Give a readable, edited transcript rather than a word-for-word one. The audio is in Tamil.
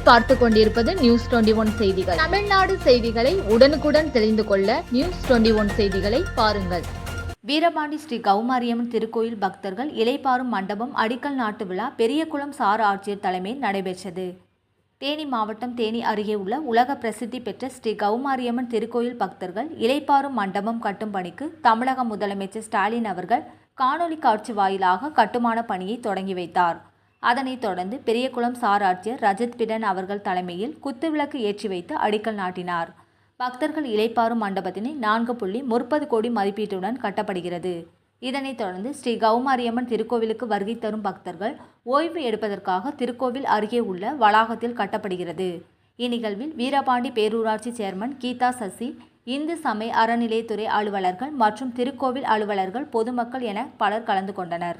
நீங்கள் பார்த்து கொண்டிருப்பது நியூஸ் 21 செய்திகள். தமிழ்நாடு செய்திகளை உடனுக்குடன் தெரிந்து கொள்ள நியூஸ் 21 செய்திகளை பாருங்கள். வீரபாண்டி ஸ்ரீ கௌமாரியம்மன் திருக்கோயில் பக்தர்கள் இளைப்பாறும் மண்டபம் அடிக்கல் நாட்டு விழா பெரியகுளம் சார் ஆட்சியர் தலைமையில் நடைபெற்றது. தேனி மாவட்டம் தேனி அருகே உள்ள உலக பிரசித்தி பெற்ற ஸ்ரீ கௌமாரியம்மன் திருக்கோயில் பக்தர்கள் இளைப்பாறும் மண்டபம் கட்டும் பணிக்கு தமிழக முதலமைச்சர் ஸ்டாலின் அவர்கள் காணொலி காட்சி வாயிலாக கட்டுமான பணியை தொடங்கி வைத்தார். அதனைத் தொடர்ந்து பெரியகுளம் சார் ஆட்சியர் ரஜத் பிடன் அவர்கள் தலைமையில் குத்துவிளக்கு ஏற்றி வைத்து அடிக்கல் நாட்டினார். பக்தர்கள் இளைப்பாறும் மண்டபத்தினை 4.30 கோடி மதிப்பீட்டுடன் கட்டப்படுகிறது. இதனைத் தொடர்ந்து ஸ்ரீ கௌமாரியம்மன் திருக்கோவிலுக்கு வருகை தரும் பக்தர்கள் ஓய்வு எடுப்பதற்காக திருக்கோவில் அருகே உள்ள வளாகத்தில் கட்டப்படுகிறது. இந்நிகழ்வில் வீரபாண்டி பேரூராட்சி சேர்மன் கீதா சசி, இந்து சமய அறநிலையத்துறை அலுவலர்கள் மற்றும் திருக்கோவில் அலுவலர்கள், பொதுமக்கள் என பலர் கலந்து கொண்டனர்.